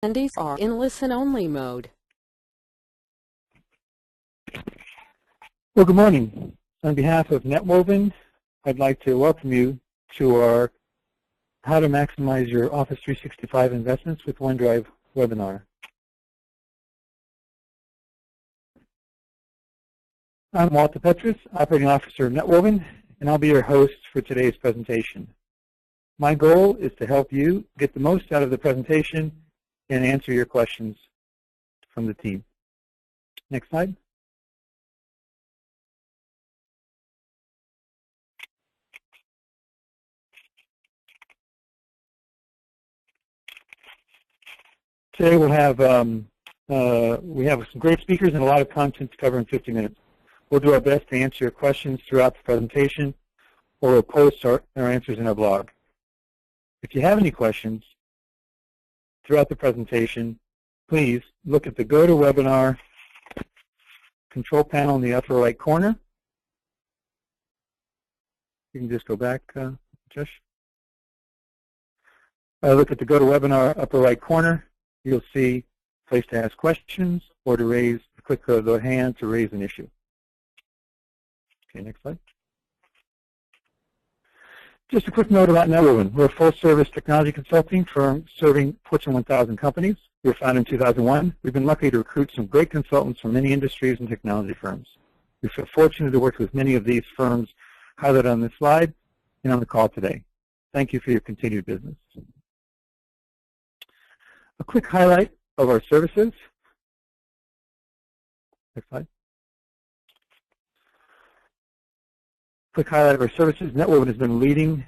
Attendees are in listen-only mode. Well, good morning. On behalf of Netwoven, I'd like to welcome you to our How to Maximize Your Office 365 Investments with OneDrive webinar. I'm Walter Petrus, Operating Officer of Netwoven, and I'll be your host for today's presentation. My goal is to help you get the most out of the presentation and answer your questions from the team. Next slide. Today we have some great speakers and a lot of content to cover in 50 minutes. We'll do our best to answer your questions throughout the presentation, or we'll post our answers in our blog. If you have any questions throughout the presentation, please look at the GoToWebinar control panel in the upper right corner. You can just go back, Josh. Look at the GoToWebinar upper right corner. You'll see a place to ask questions or to click the hand to raise an issue. Okay, next slide. Just a quick note about Netwoven. We're a full-service technology consulting firm serving Fortune 1000 companies. We were founded in 2001. We've been lucky to recruit some great consultants from many industries and technology firms. We feel fortunate to work with many of these firms highlighted on this slide and on the call today. Thank you for your continued business. A quick highlight of our services. Next slide. Quick highlight of our services. Netwoven has been leading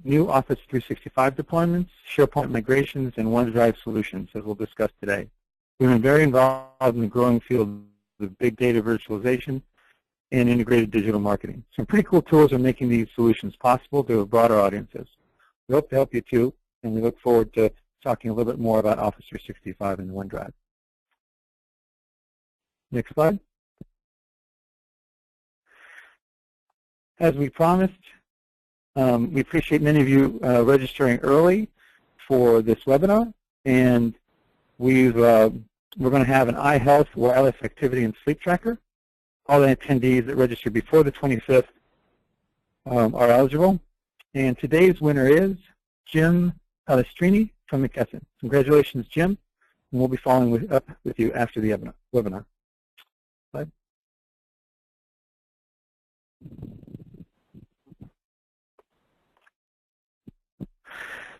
new Office 365 deployments, SharePoint migrations, and OneDrive solutions, as we'll discuss today. We've been very involved in the growing field of big data virtualization and integrated digital marketing. Some pretty cool tools are making these solutions possible to broader audiences. We hope to help you too, and we look forward to talking a little bit more about Office 365 and OneDrive. Next slide. As we promised, we appreciate many of you registering early for this webinar, and we're going to have an eye health, wireless activity, and sleep tracker. All the attendees that registered before the 25th are eligible, and today's winner is Jim Palestrini from McKesson. Congratulations, Jim, and we'll be following up with you after the webinar. Slide.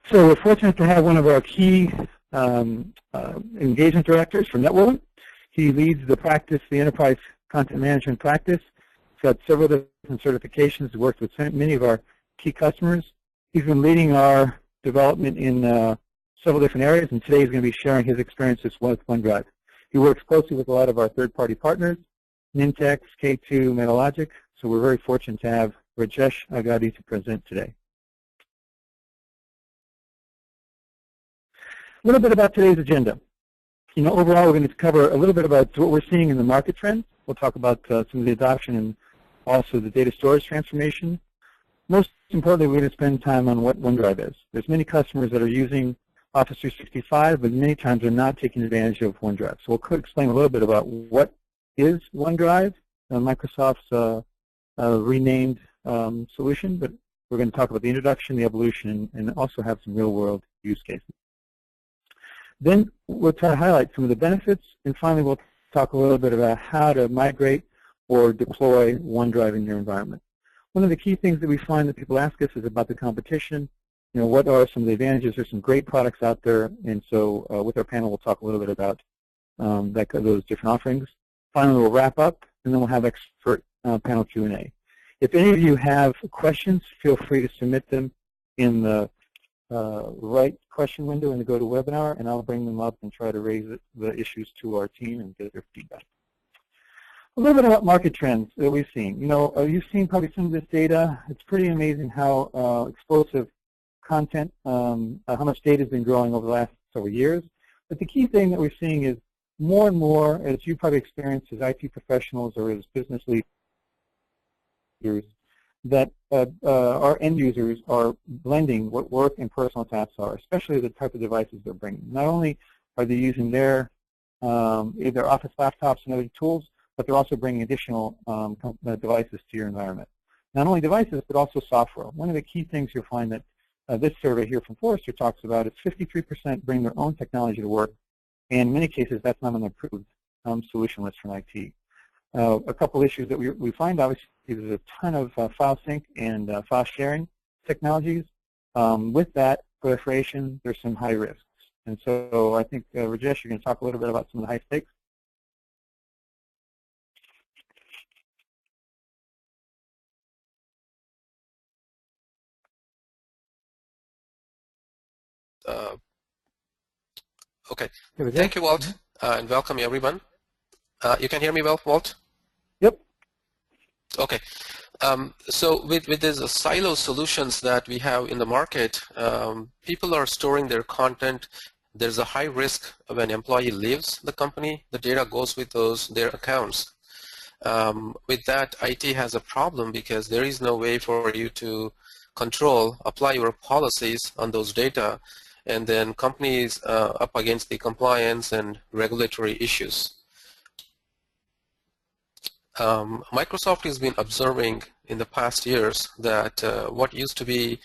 So we're fortunate to have one of our key engagement directors from Netwoven. He leads the practice, the enterprise content management practice. He's got several different certifications, worked with many of our key customers. He's been leading our development in several different areas, and today he's going to be sharing his experiences with OneDrive. He works closely with a lot of our third-party partners, Nintex, K2, Metalogic, so we're very fortunate to have Rajesh Agadi to present today. A little bit about today's agenda. Overall, we're going to cover a little bit about what we're seeing in the market trends. We'll talk about some of the adoption and also the data storage transformation. Most importantly, we're going to spend time on what OneDrive is. There's many customers that are using Office 365, but many times they're not taking advantage of OneDrive. So we'll explain a little bit about what is OneDrive, Microsoft's renamed solution, but we're going to talk about the introduction, the evolution, and also have some real-world use cases. Then we'll try to highlight some of the benefits, and finally we'll talk a little bit about how to migrate or deploy OneDrive in your environment. One of the key things that we find that people ask us is about the competition. What are some of the advantages? There's some great products out there, and so with our panel we'll talk a little bit about those different offerings. Finally, we'll wrap up, and then we'll have expert panel Q&A. If any of you have questions, feel free to submit them in the right question window in the GoToWebinar, and I'll bring them up and try to raise the issues to our team and get their feedback. A little bit about market trends that we've seen. You've seen probably some of this data. It's pretty amazing how explosive content, how much data has been growing over the last several years. But the key thing that we're seeing is more and more, as you probably experienced as IT professionals or as business leaders, that our end users are blending what work and personal tasks are, especially the type of devices they're bringing. Not only are they using their either office laptops and other tools, but they're also bringing additional devices to your environment. Not only devices, but also software. One of the key things you'll find that this survey here from Forrester talks about is 53% bring their own technology to work, and in many cases that's not an approved solution list from IT. A couple issues that we find, obviously, there's a ton of file sync and file sharing technologies. With that proliferation, there's some high risks. And so I think, Rajesh, you're going to talk a little bit about some of the high stakes. Okay. Thank you, Walt, and welcome everyone. You can hear me well, Walt? Yep. Okay. So with these silo solutions that we have in the market, people are storing their content. There's a high risk when an employee leaves the company, the data goes with their accounts. With that, IT has a problem because there is no way for you to apply your policies on those data, and then companies up against the compliance and regulatory issues. Microsoft has been observing in the past years that what used to be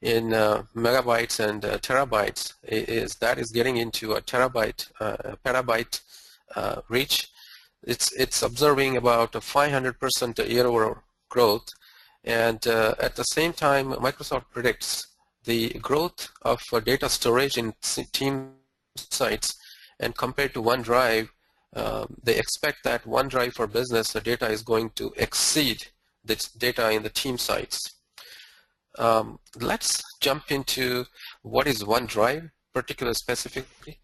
in megabytes and terabytes is getting into a petabyte reach. It's observing about a 500% year-over growth, and at the same time, Microsoft predicts the growth of data storage in team sites, and compared to OneDrive, they expect that OneDrive for Business, the data is going to exceed the data in the team sites. Let's jump into what is OneDrive, particularly specifically.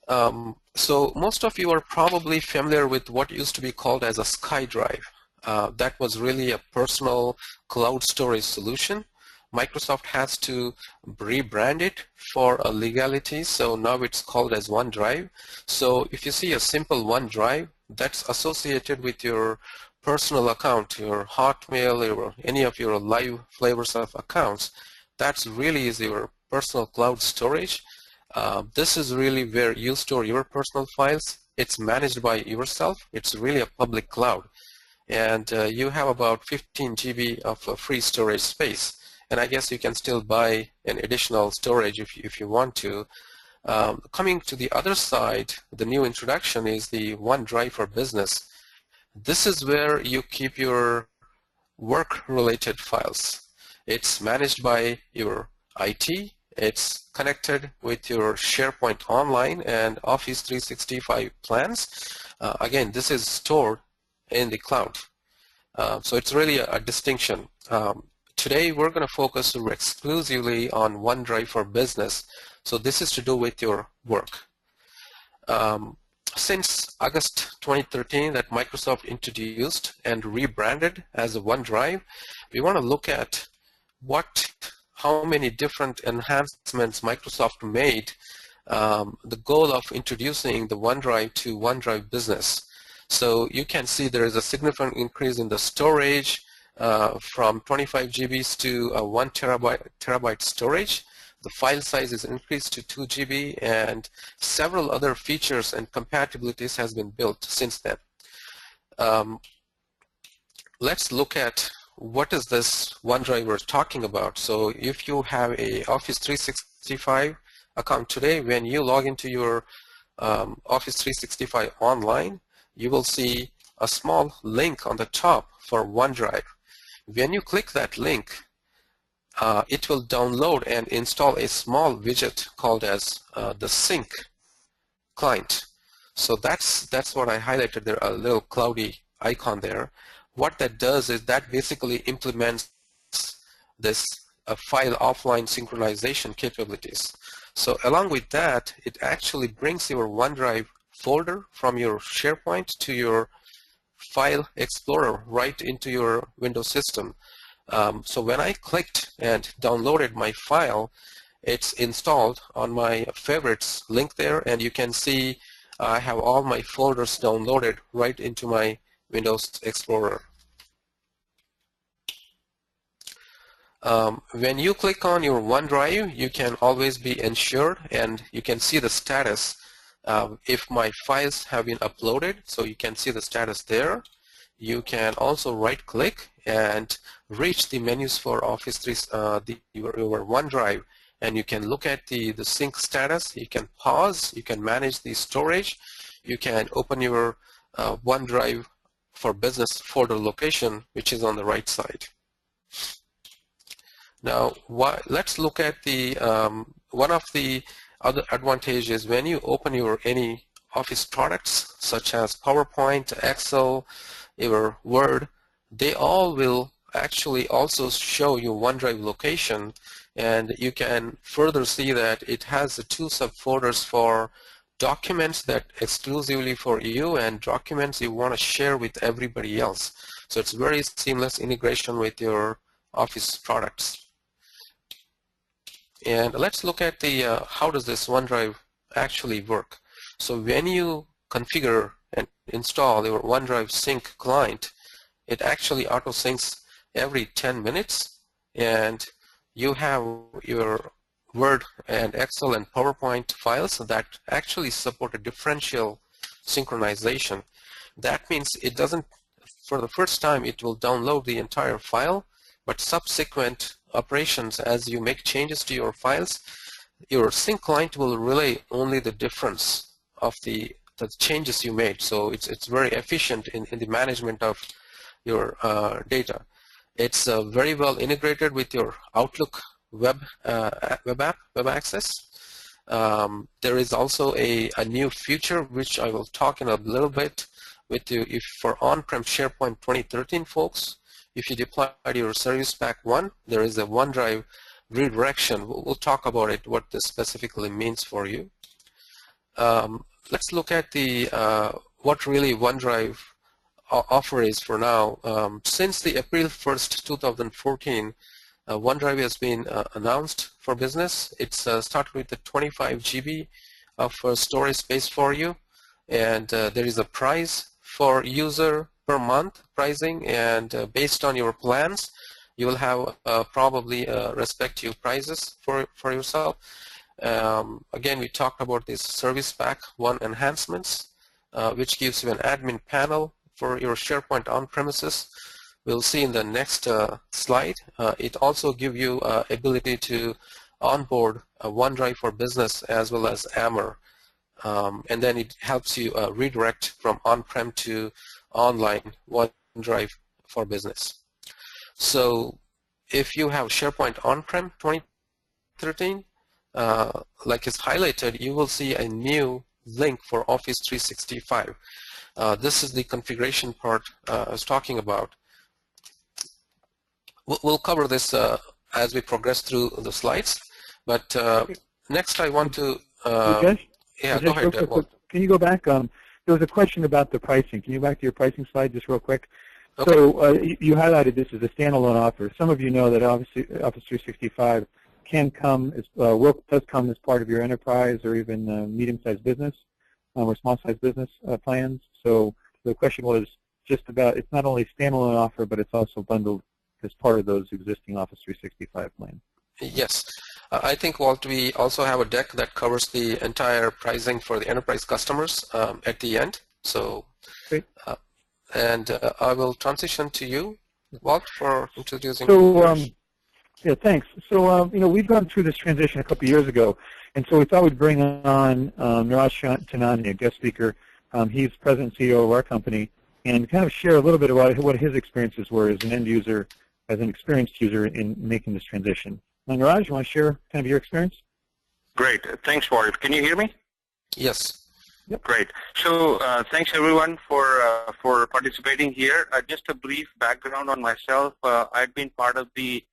So most of you are probably familiar with what used to be called as a SkyDrive. That was really a personal cloud storage solution. Microsoft has to rebrand it for a legality, so now it's called as OneDrive. So if you see a simple OneDrive, that's associated with your personal account, your Hotmail, or any of your live flavors of accounts. That's really is your personal cloud storage. This is really where you store your personal files. It's managed by yourself. It's really a public cloud. And you have about 15 GB of free storage space. And I guess you can still buy an additional storage if you want to. Coming to the other side, the new introduction is the OneDrive for Business. This is where you keep your work-related files. It's managed by your IT. It's connected with your SharePoint Online and Office 365 plans. Again, this is stored in the cloud. So it's really a distinction. Today, we're going to focus exclusively on OneDrive for Business. So this is to do with your work. Since August 2013 that Microsoft introduced and rebranded as a OneDrive, we want to look at how many different enhancements Microsoft made, the goal of introducing the OneDrive to OneDrive Business. So you can see there is a significant increase in the storage from 25 GBs to 1 terabyte storage. The file size is increased to 2 GB, and several other features and compatibilities has been built since then. Let's look at what is this OneDrive we're talking about. So if you have a Office 365 account today, when you log into your Office 365 online, you will see a small link on the top for OneDrive. When you click that link, it will download and install a small widget called as the Sync client. So that's what I highlighted there, a little cloudy icon there. What that does is that basically implements this file offline synchronization capabilities. So along with that, it actually brings your OneDrive folder from your SharePoint to your File Explorer right into your Windows system. So when I clicked and downloaded my file, it's installed on my favorites link there, and you can see I have all my folders downloaded right into my Windows Explorer. When you click on your OneDrive, you can always be ensured, and you can see the status if my files have been uploaded, so you can see the status there. You can also right-click and reach the menus for Office 3, your OneDrive, and you can look at the sync status. You can pause. You can manage the storage. You can open your OneDrive for Business folder location, which is on the right side. Now, let's look at the one of the other advantages when you open your any Office products such as PowerPoint, Excel, your Word. They all will actually also show you OneDrive location, and you can further see that it has the two subfolders for documents that exclusively for you and documents you want to share with everybody else. So it's very seamless integration with your Office products. And let's look at the how does this OneDrive actually work. So when you configure and install your OneDrive sync client, it actually auto syncs every 10 minutes, and you have your Word and Excel and PowerPoint files that actually support a differential synchronization. That means it doesn't, for the first time, it will download the entire file, but subsequent operations, as you make changes to your files, your sync client will relay only the difference of the changes you made. So it's very efficient in the management of your data. It's very well integrated with your Outlook web access. There is also a new feature which I will talk in a little bit with you. If for on-prem SharePoint 2013 folks, if you deploy your Service Pack 1, there is a OneDrive redirection. We'll talk about it, what this specifically means for you. Let's look at the what really OneDrive offer is for now. Since the April 1st, 2014, OneDrive has been announced for business. It's started with the 25 GB of storage space for you, and there is a price for user per month pricing, and based on your plans, you will have probably respective prices for yourself. Again, we talked about this Service Pack 1 enhancements, which gives you an admin panel for your SharePoint on-premises. We'll see in the next slide. It also gives you ability to onboard OneDrive for Business as well as AMR. And then it helps you redirect from on-prem to online OneDrive for Business. So if you have SharePoint on-prem 2013, like it's highlighted, you will see a new link for Office 365. This is the configuration part I was talking about. We'll cover this as we progress through the slides, but next I want to yeah, go ahead. Can you go back? There was a question about the pricing. Can you go back to your pricing slide just real quick? Okay. So you highlighted this as a standalone offer. Some of you know that obviously Office 365 can come as does come as part of your enterprise or even medium-sized business or small-sized business plans. So the question was just about, it's not only a standalone offer, but it's also bundled as part of those existing Office 365 plans. Yes. I think, Walt, we also have a deck that covers the entire pricing for the enterprise customers at the end. So, and I will transition to you, Walt, for introducing. So, yeah, thanks. So, you know, we've gone through this transition a couple of years ago, and so we thought we'd bring on Rajesh Agadi, a guest speaker. He's president and CEO of our company, and kind of share a little bit about what his experiences were as an end user, as an experienced user in making this transition. Raj, you want to share kind of your experience? Great. Thanks, Walt. Can you hear me? Yes. Yep. Great. So thanks, everyone, for participating here. Just a brief background on myself. I've been part of the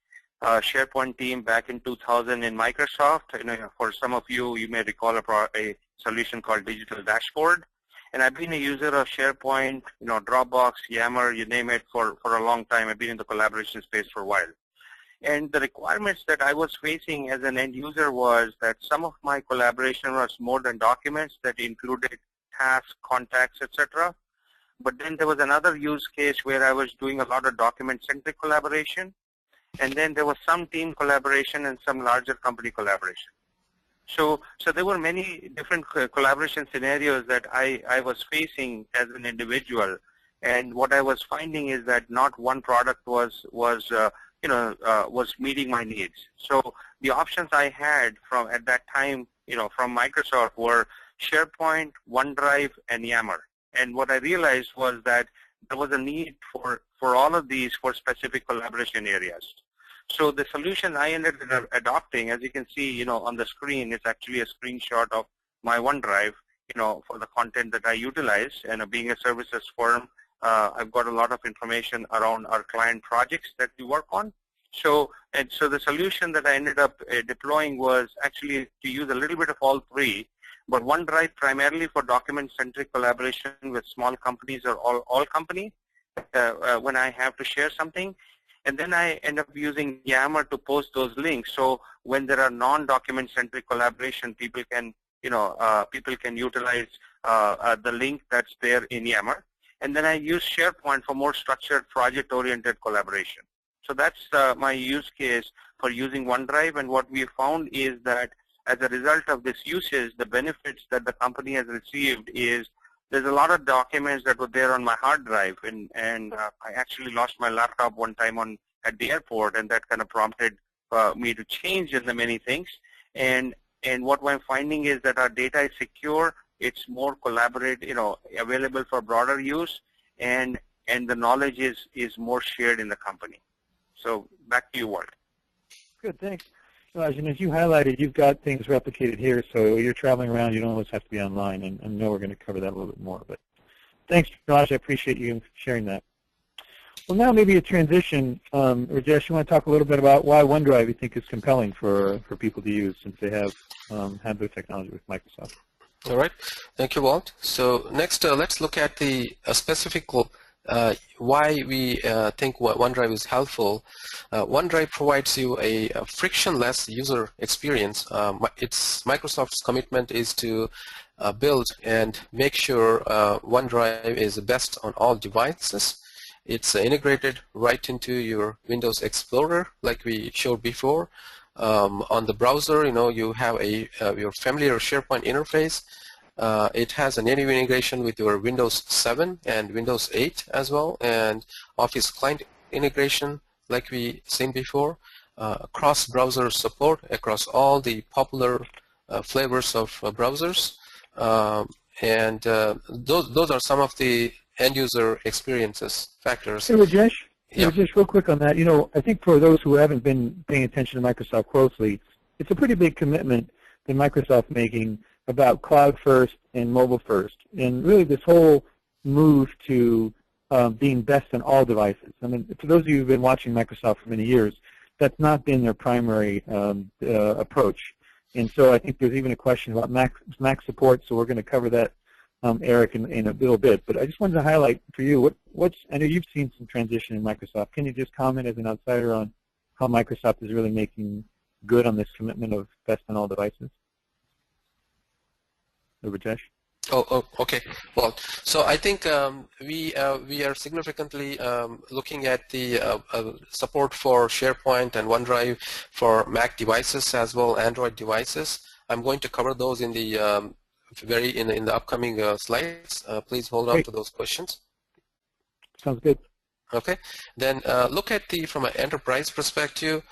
SharePoint team back in 2000 in Microsoft. You know, for some of you, you may recall a solution called Digital Dashboard. And I've been a user of SharePoint, you know, Dropbox, Yammer, you name it, for a long time. I've been in the collaboration space for a while. And the requirements that I was facing as an end user was that some of my collaboration was more than documents, that included tasks, contacts, etc. But then there was another use case where I was doing a lot of document-centric collaboration. And then there was some team collaboration and some larger company collaboration. So there were many different collaboration scenarios that I was facing as an individual, and what I was finding is that not one product was meeting my needs. So the options I had from at that time, from Microsoft were SharePoint, OneDrive, and Yammer. And what I realized was that there was a need for all of these for specific collaboration areas. So the solution I ended up adopting, as you can see, on the screen, it's actually a screenshot of my OneDrive, for the content that I utilize. And being a services firm, I've got a lot of information around our client projects that we work on. So the solution that I ended up deploying was actually to use a little bit of all three, but OneDrive primarily for document-centric collaboration with small companies or all companies when I have to share something. And then I end up using Yammer to post those links. So when there are non-document centric collaboration, people can utilize the link that's there in Yammer. And then I use SharePoint for more structured project-oriented collaboration. So that's my use case for using OneDrive. And what we found is that as a result of this usage, the benefits that the company has received is there's a lot of documents that were there on my hard drive, and I actually lost my laptop one time at the airport, and that kind of prompted me to change in the many things. And what I'm finding is that our data is secure, it's more collaborative, available for broader use, and the knowledge is more shared in the company. So back to you, Walt. Good, thanks. Raj, and as you highlighted, you've got things replicated here, so you're traveling around, you don't always have to be online, and I know we're going to cover that a little bit more. But thanks, Raj, I appreciate you sharing that. Well, now maybe a transition. Rajesh, you want to talk a little bit about why OneDrive you think is compelling for people to use since they have their technology with Microsoft. All right, thank you, Walt. So next, let's look at the specific why we think OneDrive is helpful. OneDrive provides you a frictionless user experience. Microsoft's commitment is to build and make sure OneDrive is best on all devices. It's integrated right into your Windows Explorer, like we showed before. On the browser, you have your familiar SharePoint interface. It has a native integration with your Windows 7 and Windows 8 as well, and Office client integration like we seen before, cross-browser support across all the popular flavors of browsers, and those are some of the end-user experiences factors. Hey, Rajesh, yeah. Rajesh, real quick on that, I think for those who haven't been paying attention to Microsoft closely, it's a pretty big commitment that Microsoft's making about cloud first and mobile first, and really this whole move to being best on all devices. I mean, for those of you who've been watching Microsoft for many years, that's not been their primary approach. And so I think there's even a question about Mac support, so we're going to cover that, Eric, in a little bit. But I just wanted to highlight for you, I know you've seen some transition in Microsoft. Can you just comment as an outsider on how Microsoft is really making good on this commitment of best on all devices? Rajesh? Oh, okay. Well, so I think we are significantly looking at the support for SharePoint and OneDrive for Mac devices as well Android devices. I'm going to cover those in the in the upcoming slides. Please hold on to those questions. Sounds good. Okay. Then look at from an enterprise perspective.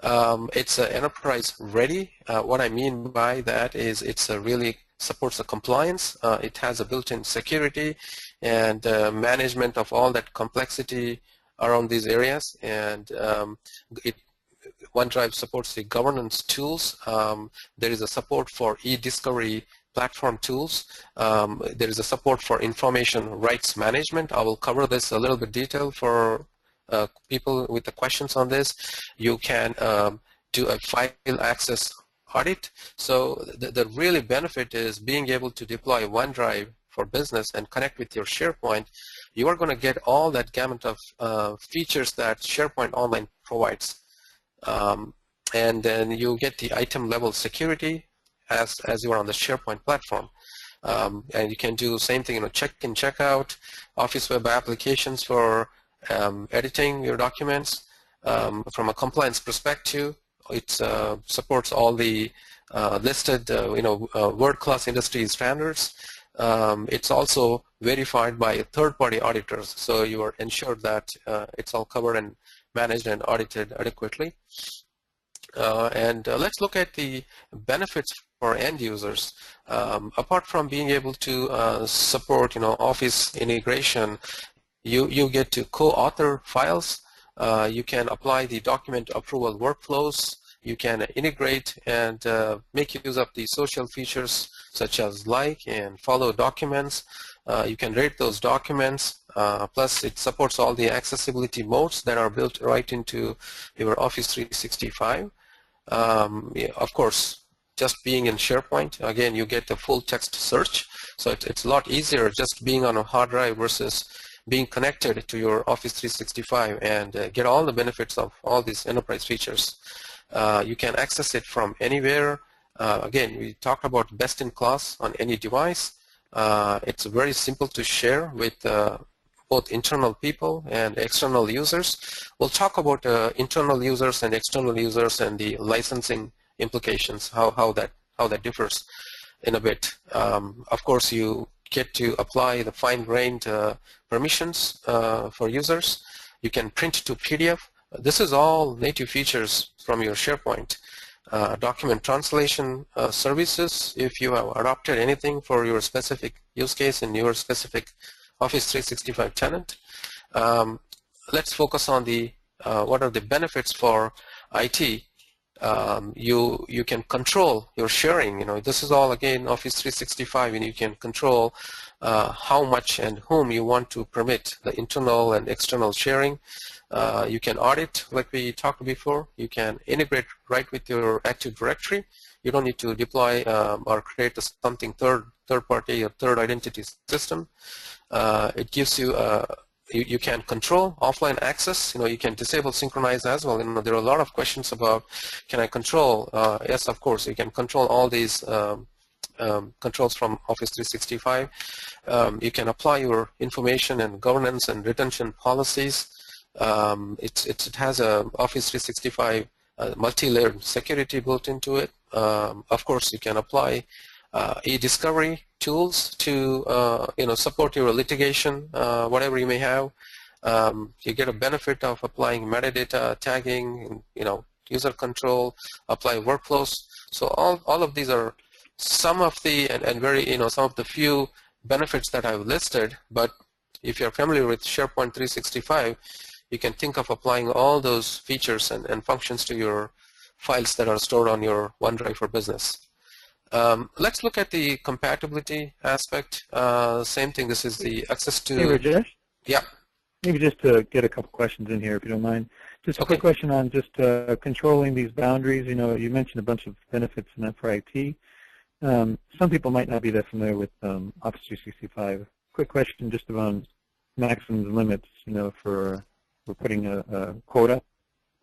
It's enterprise ready. What I mean by that is it's really supports the compliance. It has a built-in security and management of all that complexity around these areas. And OneDrive supports the governance tools. There is a support for e-discovery platform tools. There is a support for information rights management. I will cover this a little bit detail for people with the questions on this. You can do a file access audit. So the really benefit is being able to deploy OneDrive for business and connect with your SharePoint. You are going to get all that gamut of features that SharePoint Online provides. And then you get the item level security as you are on the SharePoint platform. And you can do the same thing, check-in, check-out, Office web applications for editing your documents. From a compliance perspective, it supports all the listed, world-class industry standards. It's also verified by third-party auditors, so you are ensured that it's all covered and managed and audited adequately. Let's look at the benefits for end users. Apart from being able to support, Office integration, you get to co-author files. You can apply the document approval workflows. You can integrate and make use of the social features such as like and follow documents. You can rate those documents. Plus, it supports all the accessibility modes that are built right into your Office 365. Of course, just being in SharePoint, again, you get the full text search. So it's a lot easier just being on a hard drive versus being connected to your Office 365 and get all the benefits of all these enterprise features. You can access it from anywhere. Again, we talked about best in class on any device. It's very simple to share with both internal people and external users. We'll talk about internal users and external users and the licensing implications, how that differs in a bit. Of course, you get to apply the fine-grained permissions for users. You can print to PDF. This is all native features from your SharePoint. Document translation services, if you have adopted anything for your specific use case in your specific Office 365 tenant. Let's focus on the what are the benefits for IT. You can control your sharing. This is all again Office 365, and you can control how much and whom you want to permit the internal and external sharing. You can audit, like we talked before. You can integrate right with your Active Directory. You don't need to deploy or create something third-party or third identity system. It gives you you can control offline access. You can disable synchronize as well. There are a lot of questions about, can I control? Yes, of course, you can control all these controls from Office 365. You can apply your information and governance and retention policies. It has a Office 365 multi-layered security built into it. Of course, you can apply e-discovery tools to support your litigation, whatever you may have. You get a benefit of applying metadata tagging, user control, apply workflows. So all of these are some of the and very some of the few benefits that I've listed. But if you're familiar with SharePoint 365, you can think of applying all those features and functions to your files that are stored on your OneDrive for Business. Let's look at the compatibility aspect. Same thing. This is the access to. Hey, Rajesh? Yeah. Maybe just to get a couple questions in here, if you don't mind. Just a quick question on just controlling these boundaries. You mentioned a bunch of benefits in that for IT. Some people might not be that familiar with Office 365. Quick question just around maximums and limits, for putting a quota.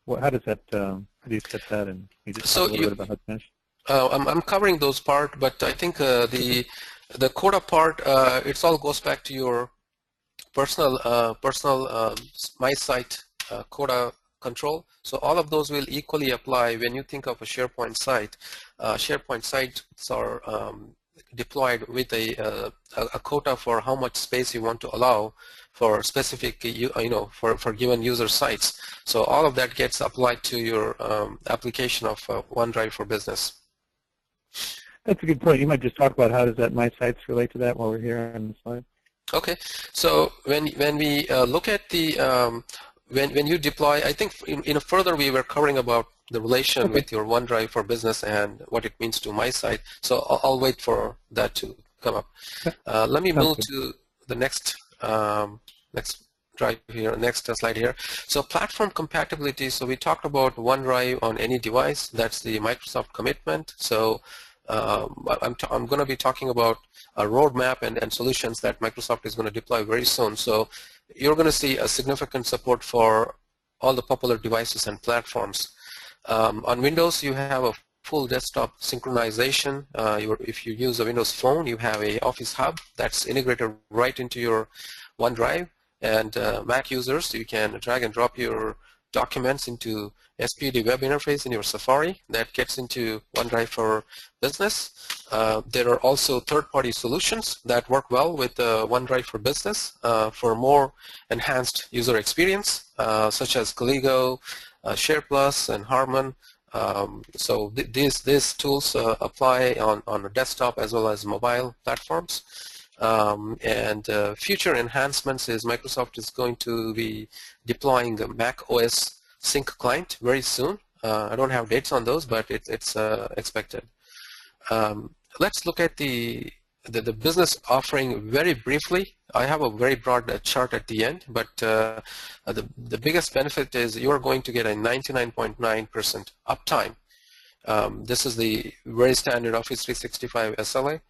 How does that? How do you set that? And you just talk a little bit about how it's managed. I'm covering those part, but I think the quota part, it all goes back to your personal my site quota control. So all of those will equally apply when you think of a SharePoint site. SharePoint sites are deployed with a quota for how much space you want to allow for specific, for given user sites. So all of that gets applied to your application of OneDrive for Business. That's a good point. You might just talk about how does that My Sites relate to that while we're here on the slide. Okay. So when we look at the when you deploy, I think further we were covering about the relation with your OneDrive for Business and what it means to My Site. So I'll wait for that to come up. Let me move to the next slide here. So platform compatibility. So we talked about OneDrive on any device. That's the Microsoft commitment. So I'm going to be talking about a roadmap and solutions that Microsoft is going to deploy very soon. So you're going to see a significant support for all the popular devices and platforms. On Windows, you have a full desktop synchronization. If you use a Windows Phone, you have a Office Hub that's integrated right into your OneDrive. And Mac users, you can drag and drop your documents into SPD web interface in your Safari that gets into OneDrive for Business. There are also third-party solutions that work well with OneDrive for Business for more enhanced user experience, such as Caligo, SharePlus, and Harmon. So these tools apply on a desktop as well as mobile platforms. And future enhancements is Microsoft is going to be deploying a Mac OS Sync client very soon. I don't have dates on those, but it's expected. Let's look at the business offering very briefly. I have a very broad chart at the end, but the biggest benefit is you are going to get a 99.9% uptime. This is the very standard Office 365 SLA.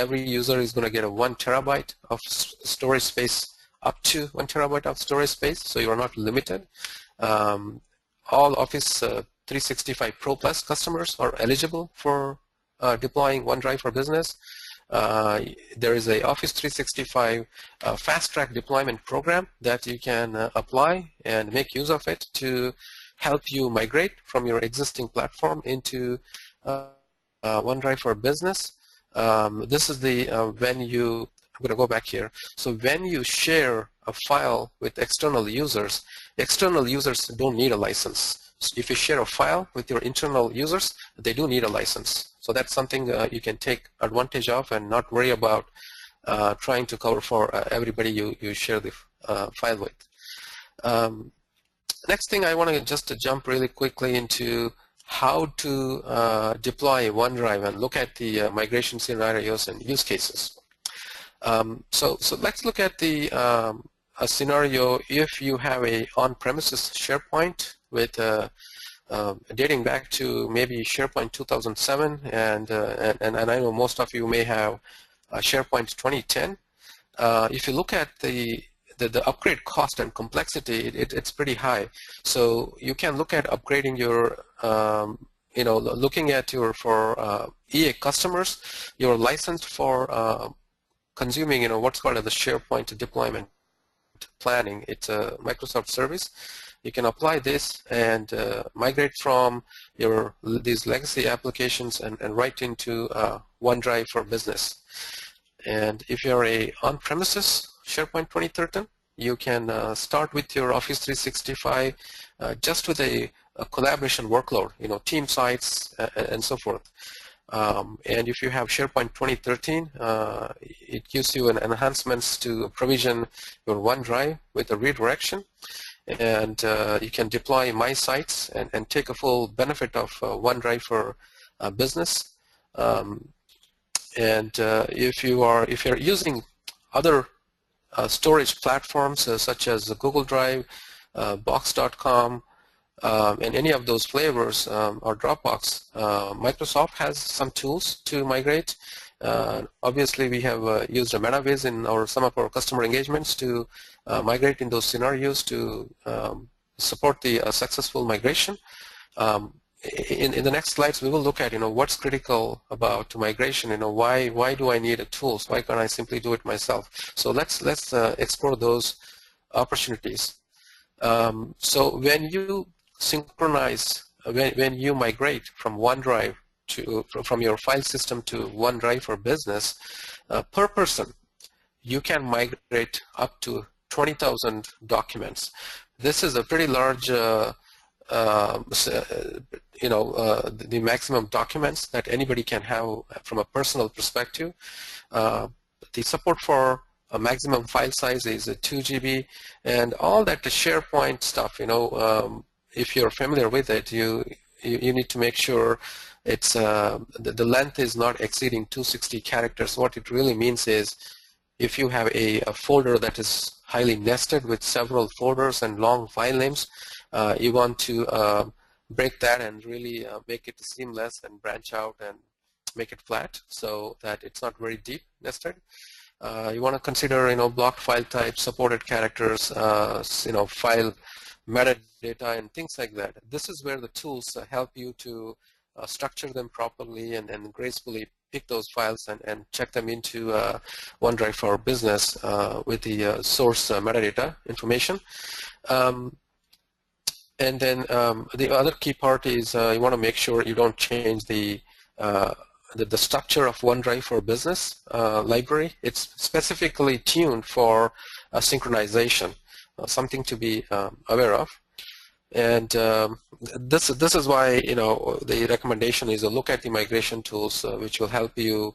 Every user is going to get a 1 terabyte of storage space, up to 1 terabyte of storage space, so you are not limited. All Office 365 Pro Plus customers are eligible for deploying OneDrive for Business. There is a Office 365 fast track deployment program that you can apply and make use of it to help you migrate from your existing platform into OneDrive for Business. This is the when you, I'm going to go back here. So when you share a file with external users don't need a license. So if you share a file with your internal users, they do need a license. So that's something you can take advantage of and not worry about trying to cover for everybody you share the file with. Next thing I want to just jump really quickly into how to deploy OneDrive and look at the migration scenarios and use cases. So let's look at the a scenario if you have a on-premises SharePoint with dating back to maybe SharePoint 2007, and I know most of you may have SharePoint 2010. If you look at the upgrade cost and complexity, it's pretty high. So you can look at upgrading your, looking at your, for EA customers, you're licensed for consuming, what's called as the SharePoint deployment planning. It's a Microsoft service. You can apply this and migrate from these legacy applications and right into OneDrive for Business. And if you're a on-premises SharePoint 2013, you can start with your Office 365 just with a collaboration workload, team sites and so forth. And if you have SharePoint 2013, it gives you an enhancements to provision your OneDrive with a redirection, and you can deploy My Sites and take a full benefit of OneDrive for Business. And if you're using other storage platforms such as Google Drive, Box.com, and any of those flavors or Dropbox, Microsoft has some tools to migrate. Obviously, we have used a MetaViz in some of our customer engagements to migrate in those scenarios to support the successful migration. In the next slides, we will look at what's critical about migration. Why do I need a tool? Why can't I simply do it myself? So let's explore those opportunities. So when you synchronize, when you migrate from OneDrive from your file system to OneDrive for Business, per person, you can migrate up to 20,000 documents. This is a pretty large, the maximum documents that anybody can have from a personal perspective. The support for a maximum file size is 2 GB, and all that the SharePoint stuff, if you're familiar with it, you need to make sure it's the length is not exceeding 260 characters. What it really means is if you have a folder that is highly nested with several folders and long file names, you want to break that and really make it seamless and branch out and make it flat so that it's not very deep nested. You want to consider, block file types, supported characters, file metadata and things like that. This is where the tools help you to structure them properly and gracefully pick those files and check them into OneDrive for Business with the source metadata information. And then the other key part is you want to make sure you don't change the structure of OneDrive for Business library. It's specifically tuned for synchronization, something to be aware of. And this is why the recommendation is to look at the migration tools, which will help you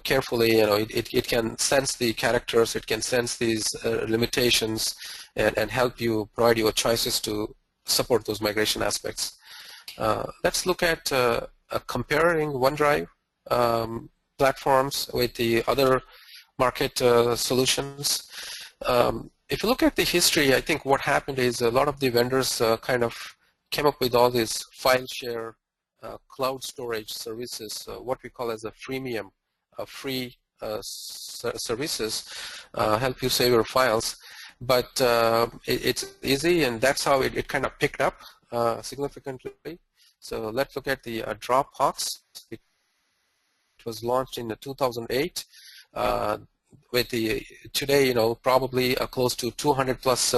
carefully. It can sense the characters, it can sense these limitations, and help you provide your choices to support those migration aspects. Let's look at comparing OneDrive platforms with the other market solutions. If you look at the history, I think what happened is a lot of the vendors kind of came up with all these file share cloud storage services, what we call as a freemium, free services, help you save your files. But it's easy, and that's how it kind of picked up significantly. So let's look at the Dropbox. It was launched in 2008. With the today, probably close to 200 plus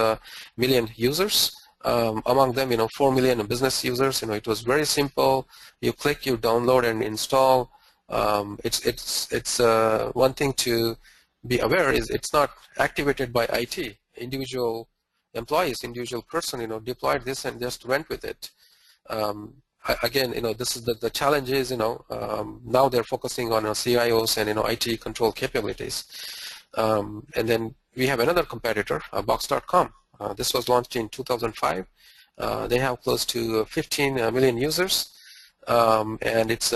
million users. Among them, 4 million business users. It was very simple. You click, you download and install. It's one thing to be aware is it's not activated by IT. Individual employees, individual person, deployed this and just went with it. Again, this is the challenge is, now they're focusing on CIOs and, IT control capabilities. And then we have another competitor, Box.com. This was launched in 2005. They have close to 15 million users, and it's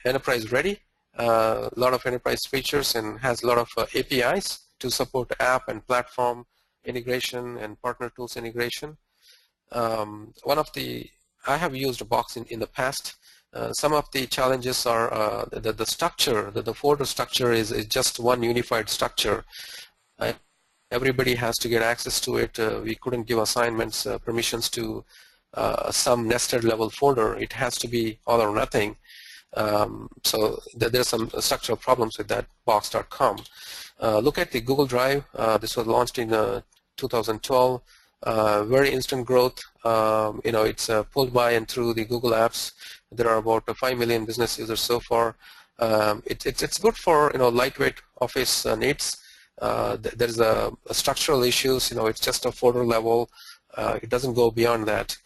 enterprise ready. A lot of enterprise features and has a lot of APIs to support app and platform integration and partner tools integration. I have used a Box in the past. Some of the challenges are the structure, the folder structure is just one unified structure. Everybody has to get access to it. We couldn't give assignments, permissions to some nested level folder. It has to be all or nothing. So there's some structural problems with that Box.com. Look at the Google Drive. This was launched in 2012. Very instant growth. It's pulled by and through the Google Apps. There are about 5 million business users so far. It's good for lightweight office needs. There's a structural issues. It's just a folder level. It doesn't go beyond that.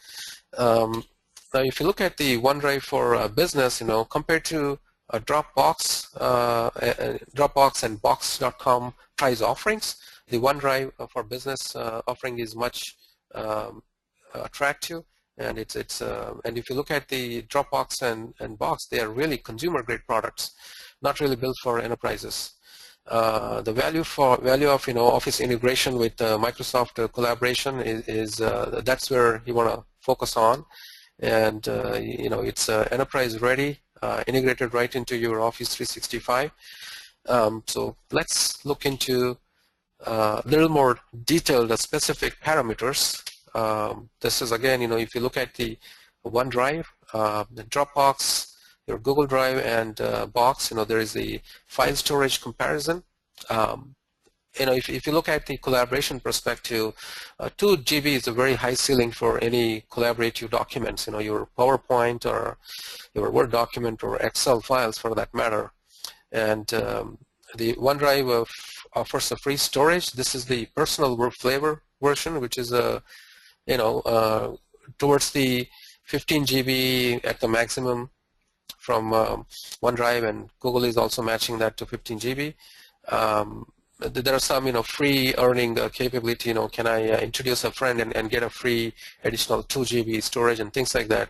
Now, if you look at the OneDrive for business, compared to Dropbox and Box.com price offerings, the OneDrive for business offering is much attractive, and and if you look at the Dropbox and Box, they are really consumer-grade products, not really built for enterprises. The value of Office integration with Microsoft collaboration is that's where you want to focus on, and it's enterprise ready, integrated right into your Office 365. So let's look into a little more detailed specific parameters. This is again, if you look at the OneDrive, the Dropbox, your Google Drive, and Box, there is the file storage comparison. If you look at the collaboration perspective, 2 GB is a very high ceiling for any collaborative documents, your PowerPoint or your Word document or Excel files for that matter. And the OneDrive offers a free storage. This is the personal flavor version, which is towards the 15 GB at the maximum from OneDrive, and Google is also matching that to 15 GB. There are some free earning capability. Can I introduce a friend and get a free additional 2 GB storage and things like that.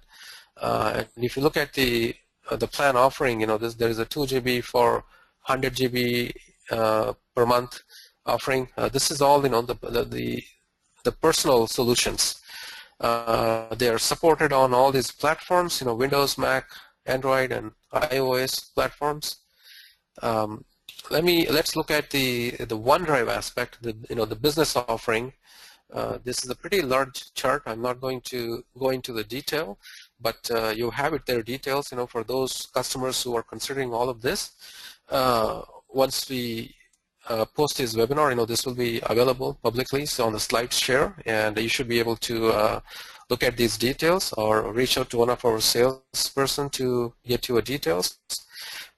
And if you look at the plan offering, there is a 2 GB for 100 GB per month offering. This is all the personal solutions. They are supported on all these platforms, Windows, Mac, Android, and iOS platforms. Let's look at the OneDrive aspect, the business offering. This is a pretty large chart. I'm not going to go into the detail, but you have it there, details, for those customers who are considering all of this. Once we post this webinar, this will be available publicly, so on the slide share, and you should be able to look at these details or reach out to one of our salesperson to get you details.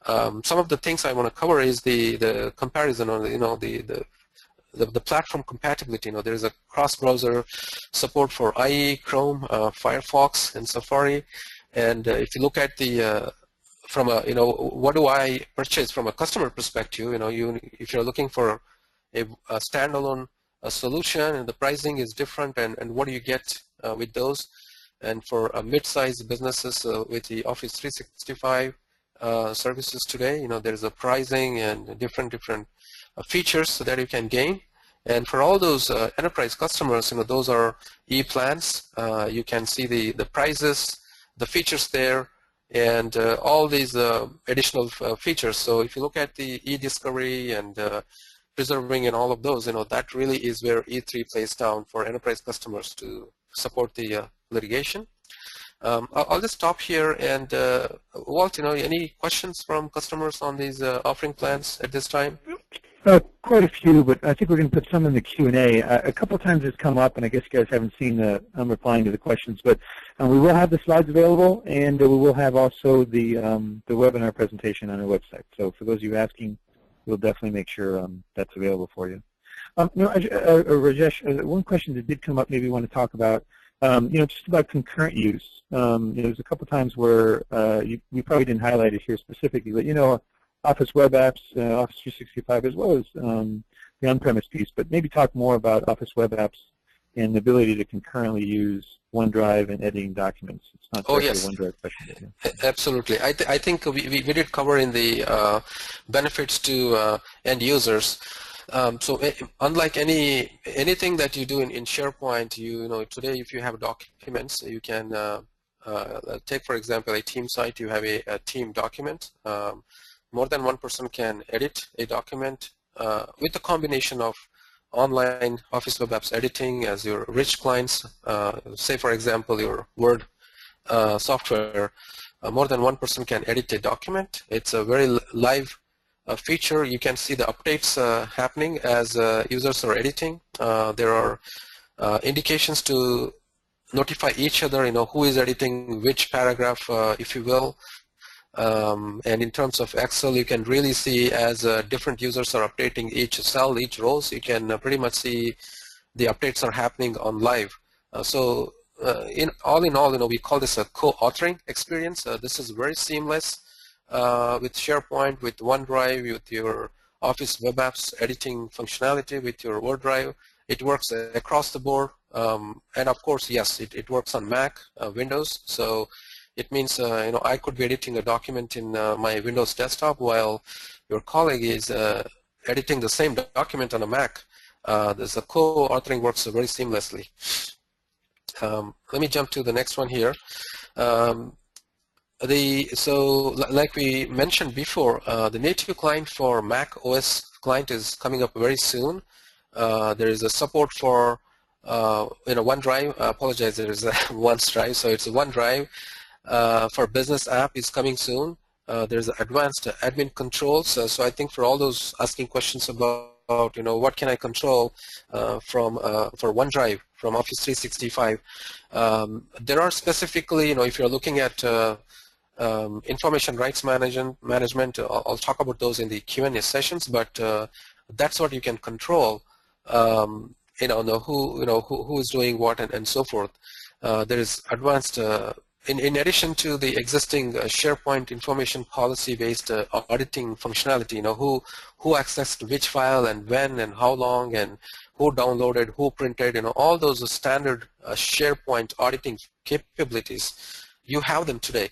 Some of the things I want to cover is the comparison on the platform compatibility. There is a cross-browser support for IE, Chrome, Firefox, and Safari. And if you look at the from a what do I purchase from a customer perspective? If you're looking for a standalone solution and the pricing is different, and what do you get with those? And for mid-sized businesses with the Office 365 services today, there's a pricing and different features that you can gain. And for all those enterprise customers, those are e-plans. You can see the prices, the features there, and all these additional features. So if you look at the e-discovery and preserving and all of those, that really is where E3 plays down for enterprise customers to support the litigation. I'll just stop here, and Walt, any questions from customers on these offering plans at this time? Quite a few, but I think we're going to put some in the Q&A. A couple of times it's come up, and I guess you guys haven't seen I'm replying to the questions, but we will have the slides available, and we will have also the webinar presentation on our website. So for those of you asking, we'll definitely make sure that's available for you. Rajesh, one question that did come up, maybe you want to talk about, just about concurrent use. There's a couple of times where we probably didn't highlight it here specifically, but Office Web Apps, Office 365, as well as the on-premise piece, but maybe talk more about Office Web Apps and the ability to concurrently use OneDrive and editing documents. It's not just a OneDrive question. Yeah. Absolutely. I think we did cover in the benefits to end users. So unlike anything that you do in SharePoint, today if you have documents, you can take, for example, a team site. You have a team document. More than one person can edit a document with a combination of online Office Web Apps editing as your rich clients. Say, for example, your Word software. More than one person can edit a document. It's a very live feature. You can see the updates happening as users are editing. There are indications to notify each other, who is editing which paragraph, if you will. And in terms of Excel, you can really see as different users are updating each cell, each rows, you can pretty much see the updates are happening on live. So in all, we call this a co-authoring experience. This is very seamless with SharePoint, with OneDrive, with your Office Web Apps editing functionality, with your OneDrive. It works across the board. And of course, yes, it works on Mac, Windows. So it means, I could be editing a document in my Windows desktop while your colleague is editing the same document on a Mac. There's a co-authoring works very seamlessly. Let me jump to the next one here. So like we mentioned before, the native client for Mac OS client is coming up very soon. There is a support for OneDrive. I apologize, there is a OneDrive, so it's a OneDrive. For business app is coming soon. There's advanced admin controls. So I think for all those asking questions about what can I control for OneDrive from Office 365, there are specifically, if you're looking at information rights management, I'll talk about those in the Q&A sessions, but that's what you can control. Who is doing what and so forth. There is advanced. In addition to the existing SharePoint information policy-based auditing functionality, who accessed which file and when and how long and who downloaded, who printed, all those standard SharePoint auditing capabilities, you have them today.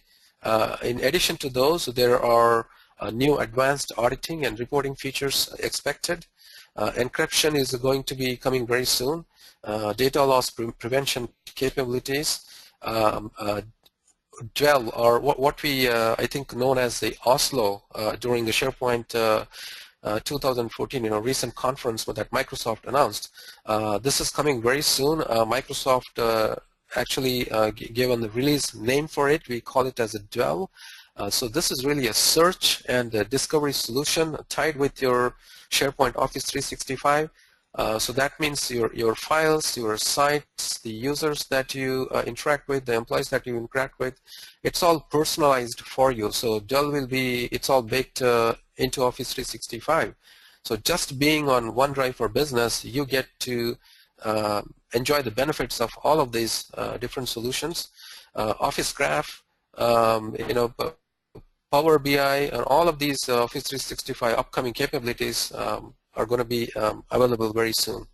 In addition to those, there are new advanced auditing and reporting features expected. Encryption is going to be coming very soon. Data loss prevention capabilities. Dwell, or what we I think known as the Oslo during the SharePoint 2014 recent conference that Microsoft announced. This is coming very soon. Microsoft actually given the release name for it. We call it as a Dwell. So this is really a search and a discovery solution tied with your SharePoint Office 365. So that means your files, your sites, the users that you interact with, the employees that you interact with, it's all personalized for you. So Dell will be, it's all baked into Office 365. So just being on OneDrive for Business, you get to enjoy the benefits of all of these different solutions. Office Graph, Power BI, and all of these Office 365 upcoming capabilities are going to be available very soon.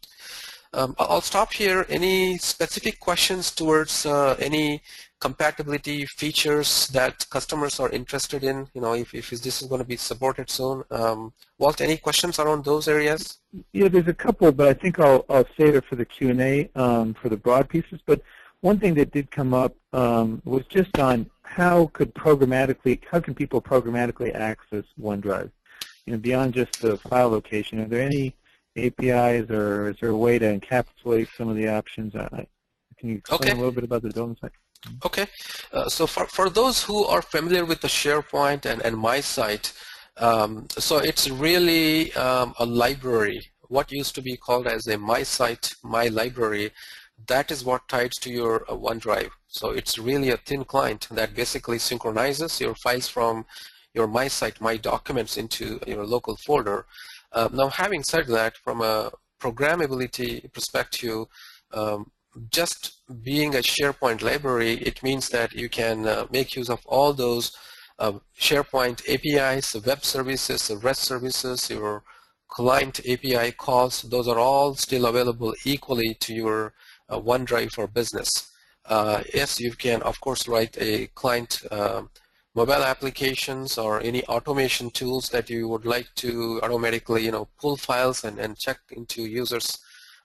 I'll stop here. Any specific questions towards any compatibility features that customers are interested in? If this is going to be supported soon. Walt, any questions around those areas? Yeah, there's a couple, but I think I'll save it for the Q&A for the broad pieces. But one thing that did come up was just on how can people programmatically access OneDrive? Beyond just the file location, are there any APIs, or is there a way to encapsulate some of the options? Can you explain a little bit about the building site? Okay. So for those who are familiar with the SharePoint and My Site, so it's really a library. What used to be called as a My Site, My Library, that is what ties to your OneDrive. So it's really a thin client that basically synchronizes your files from your My Site, My Documents into your local folder. Now, having said that, from a programmability perspective, just being a SharePoint library, it means that you can make use of all those SharePoint APIs, web services, REST services, your client API calls. Those are all still available equally to your OneDrive for Business. Yes, you can, of course, write a client mobile applications or any automation tools that you would like to automatically, pull files and check into users'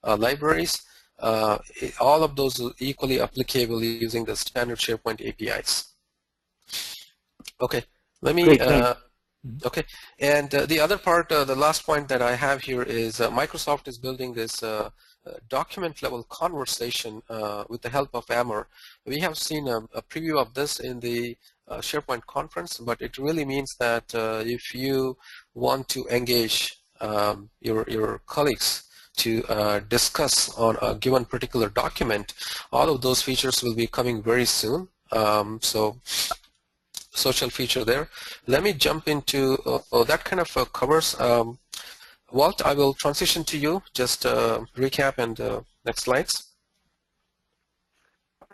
libraries. All of those are equally applicable using the standard SharePoint APIs. Okay, let me. Okay, and the other part, the last point that I have here is Microsoft is building this document-level conversation with the help of Ammer. We have seen a preview of this in the SharePoint conference, but it really means that if you want to engage your colleagues to discuss on a given particular document, all of those features will be coming very soon. So social feature there. Let me jump into that kind of covers. Walt, I will transition to you. Just recap and next slides.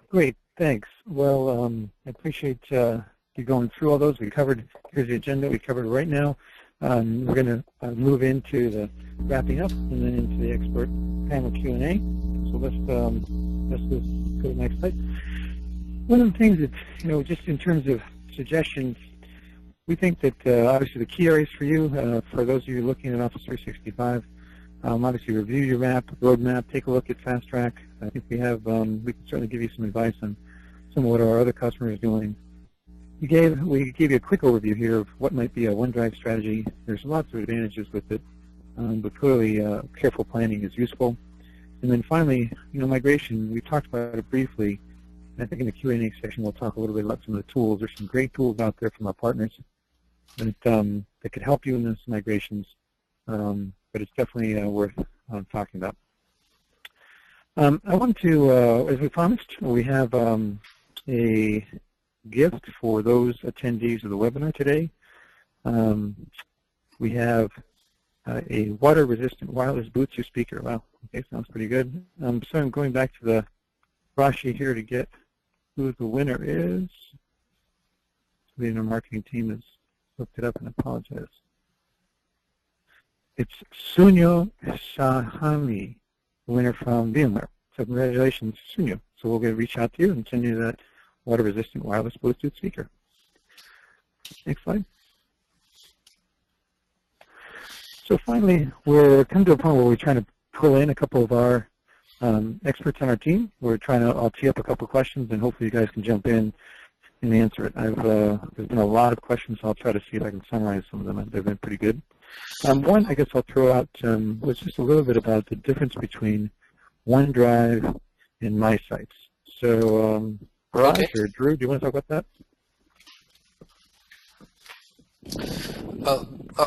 Great, thanks. Well, I appreciate you going through all those. We covered, here's the agenda we covered right now. We're going to move into the wrapping up and then into the expert panel Q&A. So let's go to the next slide. One of the things that, just in terms of suggestions, we think that obviously the key areas for you, for those of you looking at Office 365, obviously review your roadmap, take a look at Fast Track. I think we can certainly give you some advice on some of what our other customers are doing. We gave you a quick overview here of what might be a OneDrive strategy. There's lots of advantages with it, but clearly careful planning is useful. And then finally, migration, we talked about it briefly. I think in the Q&A section we'll talk a little bit about some of the tools. There's some great tools out there from our partners that could help you in those migrations, but it's definitely worth talking about. I want to, as we promised, we have a gift for those attendees of the webinar today. We have a water-resistant wireless Bluetooth speaker. Wow, okay, sounds pretty good. So I'm going back to the Rashi here to get who the winner is. The inner marketing team has looked it up and apologize. It's Sunyo Shahami, the winner from VMware. So congratulations, Sunyo. So we'll reach out to you and send you that water-resistant wireless Bluetooth speaker. Next slide. So finally, we're come to a point where we're trying to pull in a couple of our experts on our team. I'll tee up a couple of questions, and hopefully you guys can jump in and answer it. There's been a lot of questions, so I'll try to see if I can summarize some of them. They've been pretty good. One, I guess I'll throw out was just a little bit about the difference between OneDrive and My Sites. So, Raj or Drew, do you want to talk about that?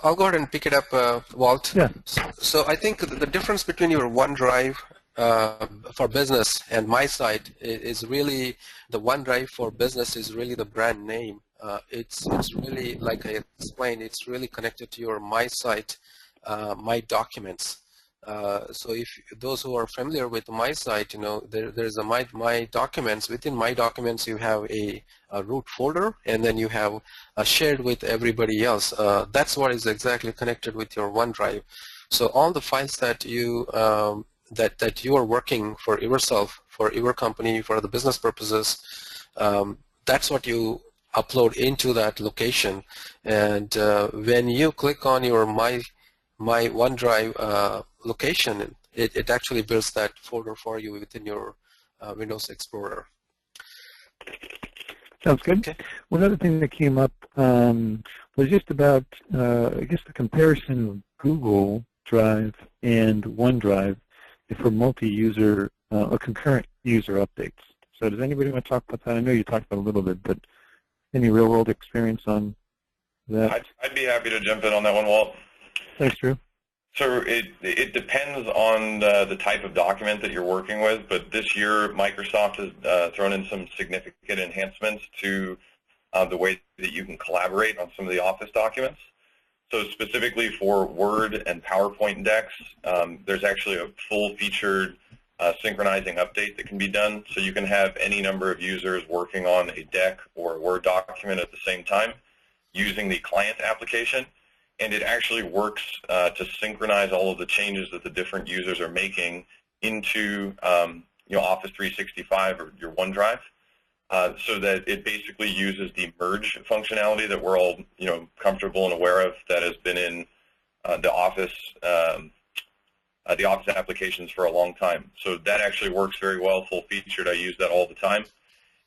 I'll go ahead and pick it up, Walt. Yeah. So I think the difference between your OneDrive for business and my site is really the OneDrive for business is really the brand name. It's really, like I explained, it's really connected to your my site, my documents. So if those who are familiar with my site, there's a my documents. Within my documents, you have a root folder, and then you have shared with everybody else. That's what is exactly connected with your OneDrive. So all the files that you that you are working for yourself, for your company, for the business purposes, that's what you upload into that location. And when you click on your my OneDrive location, it actually builds that folder for you within your Windows Explorer. Sounds good. Okay. One other thing that came up was just about, I guess, the comparison of Google Drive and OneDrive for multi-user or concurrent user updates. So does anybody want to talk about that? I know you talked about a little bit, but any real-world experience on that? I'd be happy to jump in on that one, Walt. Thanks, Drew. So it depends on the type of document that you're working with, but this year Microsoft has thrown in some significant enhancements to the way that you can collaborate on some of the Office documents. So specifically for Word and PowerPoint decks, there's actually a full-featured synchronizing update that can be done. So you can have any number of users working on a deck or a Word document at the same time using the client application. And it actually works to synchronize all of the changes that the different users are making into Office 365 or your OneDrive, so that it basically uses the merge functionality that we're all comfortable and aware of that has been in the Office applications for a long time. So that actually works very well, full-featured. I use that all the time.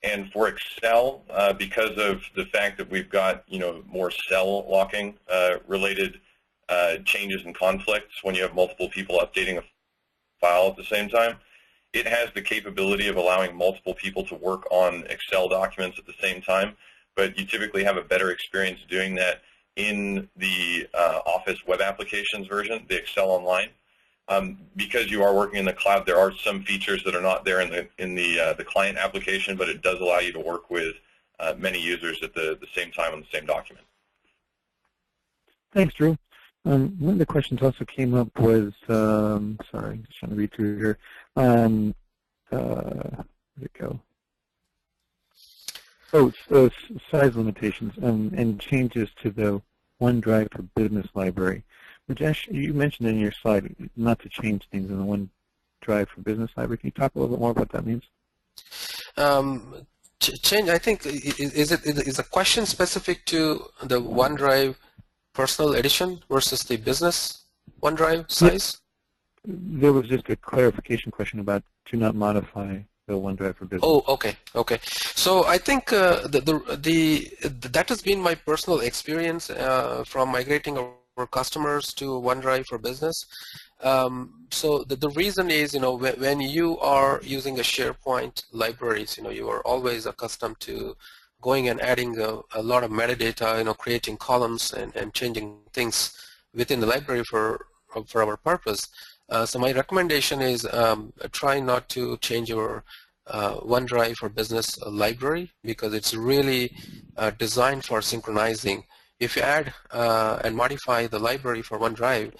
And for Excel, because of the fact that we've got more cell locking related changes and conflicts when you have multiple people updating a file at the same time, it has the capability of allowing multiple people to work on Excel documents at the same time. But you typically have a better experience doing that in the Office web applications version, the Excel Online. Because you are working in the cloud, there are some features that are not there in the client application, but it does allow you to work with many users at the same time on the same document. Thanks, Drew. One of the questions also came up was, sorry, I'm just trying to read through here. Where'd it go? Oh, so size limitations and changes to the OneDrive for Business library. Rajesh, you mentioned in your slide not to change things in the OneDrive for Business library. Can you talk a little bit more about what that means? Change, I think, is a question specific to the OneDrive Personal Edition versus the Business OneDrive size? There was just a clarification question about to not modify the OneDrive for Business. Oh, okay. So I think that has been my personal experience from migrating our customers to OneDrive for Business. So the reason is, when you are using a SharePoint libraries, you are always accustomed to going and adding a lot of metadata, creating columns and changing things within the library for our purpose. So my recommendation is try not to change your OneDrive for Business library, because it's really designed for synchronizing. If you add and modify the library for OneDrive,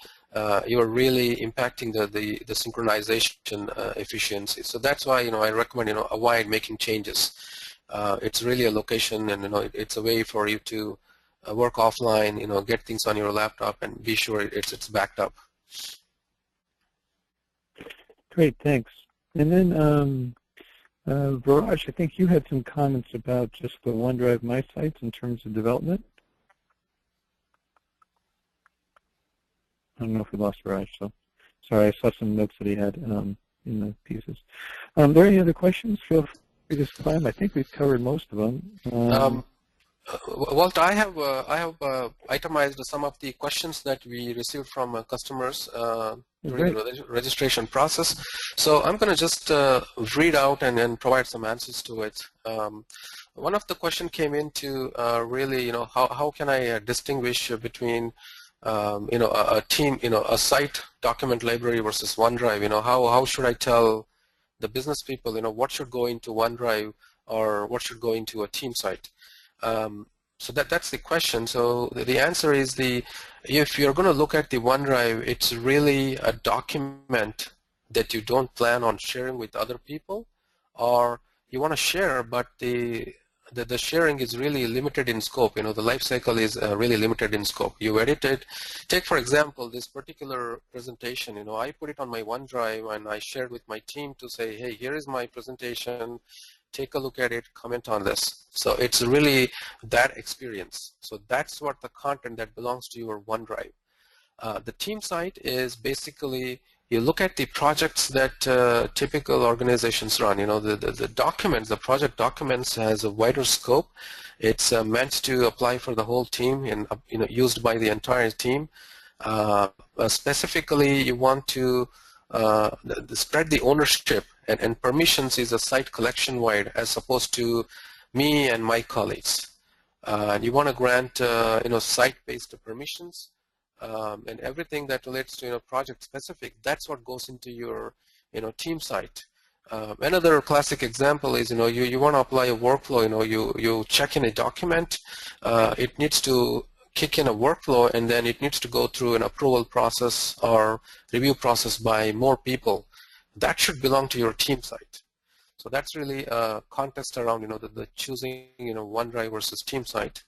you are really impacting the synchronization efficiency. So that's why I recommend avoid making changes. It's really a location, and it's a way for you to work offline. Get things on your laptop and be sure it's backed up. Great, thanks. And then Viraj, I think you had some comments about just the OneDrive My Sites in terms of development. I don't know if we lost Viraj, so sorry, I saw some notes that he had in the pieces. Are there any other questions? Feel free to climb. I think we've covered most of them. Walt, I have itemized some of the questions that we received from customers during the registration process. So I'm going to just read out and then provide some answers to it. one of the question came into really, how can I distinguish between, a team, a site document library versus OneDrive? How should I tell the business people, what should go into OneDrive or what should go into a team site? So that's the question. So the answer is if you're going to look at the OneDrive, it's really a document that you don't plan on sharing with other people, or you want to share, but the sharing is really limited in scope. The life cycle is really limited in scope. You edit it. Take, for example, this particular presentation. I put it on my OneDrive and I shared with my team to say, hey, here is my presentation. Take a look at it, comment on this. So it's really that experience. So that's what the content that belongs to your OneDrive. The team site is basically, you look at the projects that typical organizations run. The documents, the project documents has a wider scope. It's meant to apply for the whole team and used by the entire team. Specifically, you want to spread the ownership and permissions is a site collection wide as opposed to me and my colleagues. And you want to grant site-based permissions. And everything that relates to project specific, that's what goes into your team site. Another classic example is you want to apply a workflow. You check in a document, it needs to kick in a workflow, and then it needs to go through an approval process or review process by more people. That should belong to your team site. So that's really a context around the choosing OneDrive versus team site.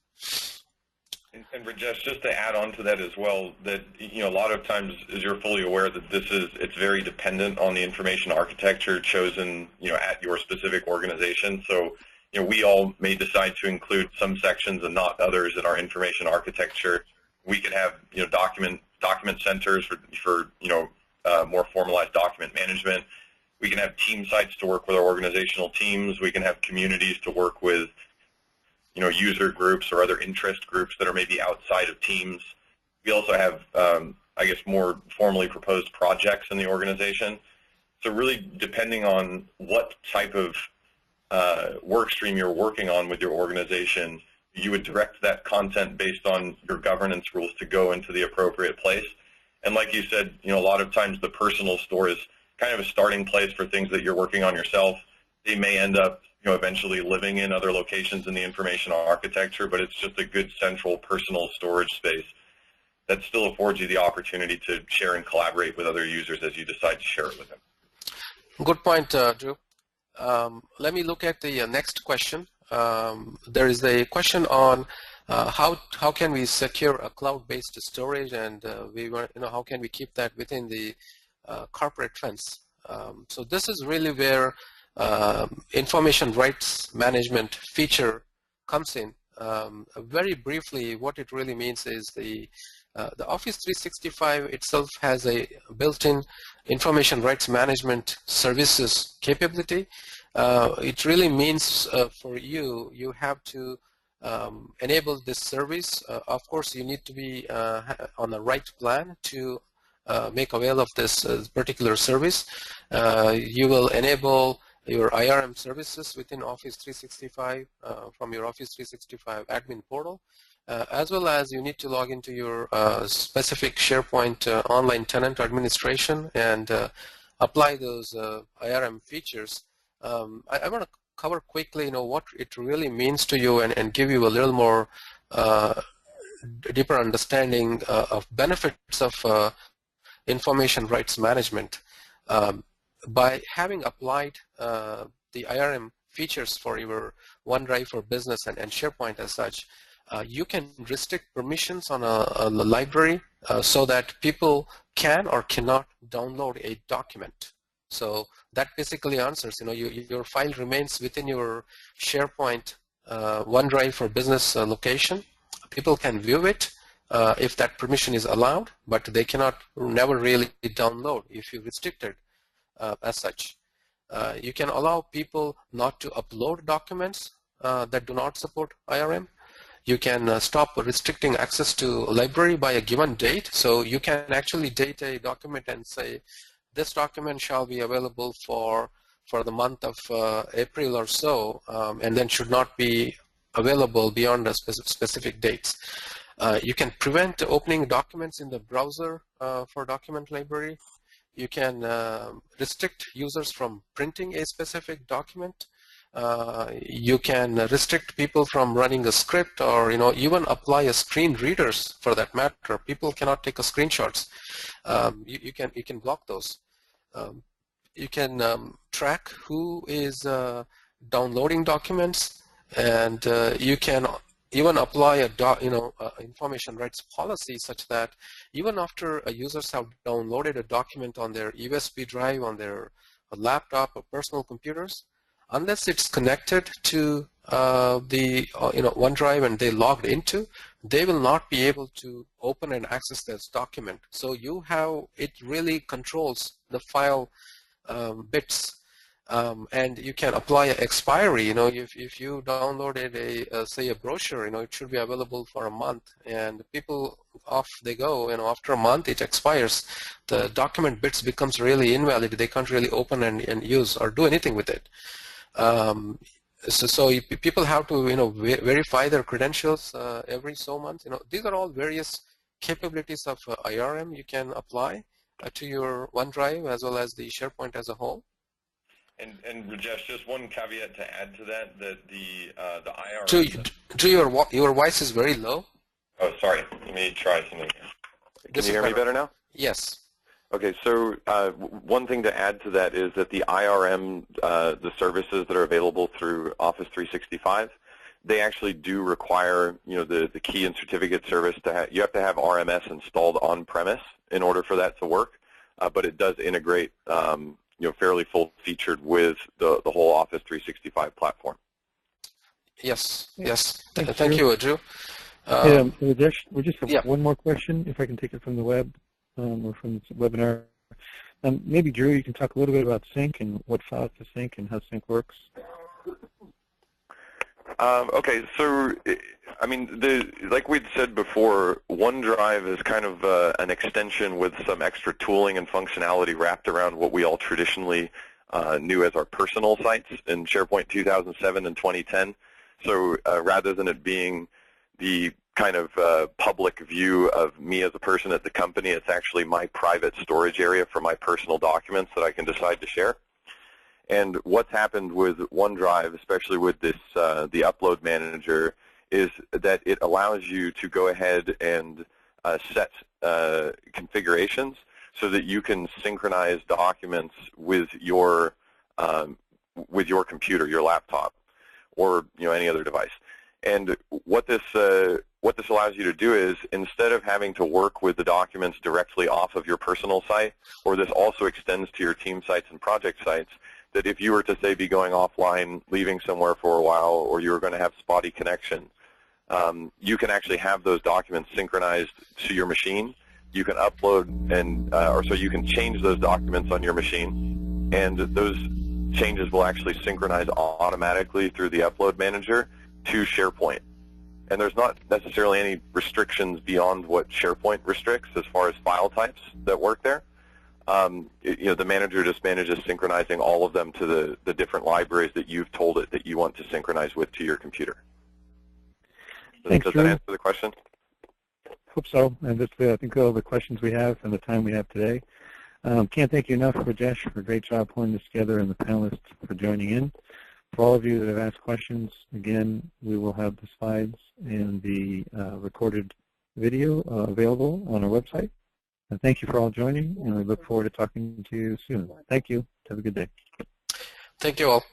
And Rajesh, just to add on to that as well, that a lot of times, as you're fully aware, that it's very dependent on the information architecture chosen at your specific organization. So we all may decide to include some sections and not others in our information architecture. We could have document centers for more formalized document management. We can have team sites to work with our organizational teams. We can have communities to work with user groups or other interest groups that are maybe outside of teams. We also have, I guess, more formally proposed projects in the organization. So really, depending on what type of work stream you're working on with your organization, you would direct that content based on your governance rules to go into the appropriate place. And like you said, a lot of times the personal store is kind of a starting place for things that you're working on yourself. They may end up eventually living in other locations in the information architecture, but it's just a good central personal storage space that still affords you the opportunity to share and collaborate with other users as you decide to share it with them. Good point, Drew. Let me look at the next question. There is a question on how can we secure a cloud-based storage, and how can we keep that within the corporate trends. So this is really where information rights management feature comes in. Very briefly, what it really means is the Office 365 itself has a built-in information rights management services capability. It really means for you have to enable this service. Of course, you need to be on the right plan to make avail of this particular service. You will enable your IRM services within Office 365 from your Office 365 admin portal, as well as you need to log into your specific SharePoint online tenant administration and apply those IRM features. I want to cover quickly what it really means to you and give you a little more deeper understanding of benefits of information rights management. By having applied the IRM features for your OneDrive for Business and SharePoint as such, you can restrict permissions on a library so that people can or cannot download a document. So that basically answers, your file remains within your SharePoint OneDrive for Business location. People can view it if that permission is allowed, but they cannot never really download if you restrict it as such. You can allow people not to upload documents that do not support IRM. You can stop restricting access to a library by a given date. So you can actually date a document and say, this document shall be available for for the month of April or so, and then should not be available beyond a specific dates. You can prevent opening documents in the browser for document library. You can restrict users from printing a specific document. You can restrict people from running a script, or even apply a screen readers for that matter. People cannot take a screenshots. You can block those. You can track who is downloading documents, and you can even apply a information rights policy such that even after users have downloaded a document on their USB drive, on their laptop or personal computers, unless it's connected to the OneDrive and they logged into, they will not be able to open and access this document. So it really controls the file bits. And you can apply an expiry. If you downloaded say a brochure, it should be available for a month, and people off they go. After a month it expires. The document bits becomes really invalid. They can't really open and use or do anything with it. So people have to verify their credentials every so months. These are all various capabilities of IRM you can apply to your OneDrive as well as the SharePoint as a whole. And Rajesh, just one caveat to add to that the IRM. Your voice is very low. Oh, sorry. Let me try something here. Can you hear me better now? Yes. Okay, so one thing to add to that is that the IRM, the services that are available through Office 365, they actually do require, the key and certificate service to you have to have RMS installed on-premise in order for that to work, but it does integrate, fairly full-featured with the whole Office 365 platform. Yes. Thank you, Drew. Rajesh, we just have one more question, if I can take it from the web or from the webinar. Maybe, Drew, you can talk a little bit about sync and what files to sync and how sync works. Okay, so like we'd said before, OneDrive is kind of an extension with some extra tooling and functionality wrapped around what we all traditionally knew as our personal sites in SharePoint 2007 and 2010. So rather than it being the kind of public view of me as a person at the company, it's actually my private storage area for my personal documents that I can decide to share. And what's happened with OneDrive, especially with this the upload manager, is that it allows you to go ahead and set configurations so that you can synchronize documents with your computer, your laptop, or any other device. And what this allows you to do is, instead of having to work with the documents directly off of your personal site, or this also extends to your team sites and project sites, that if you were to, say, be going offline, leaving somewhere for a while, or you were going to have spotty connection, you can actually have those documents synchronized to your machine. You can upload or so you can change those documents on your machine, and those changes will actually synchronize automatically through the upload manager to SharePoint. And there's not necessarily any restrictions beyond what SharePoint restricts as far as file types that work there. The manager just manages synchronizing all of them to the different libraries that you've told it that you want to synchronize with to your computer. Thanks, Does Drew. that answer the question? Hope so. And that's, I think, all the questions we have and the time we have today. Can't thank you enough, Rajesh, for a great job pulling this together, and the panelists for joining in. For all of you that have asked questions, again, we will have the slides and the recorded video available on our website. And thank you for all joining, and we look forward to talking to you soon. Thank you. Have a good day. Thank you all.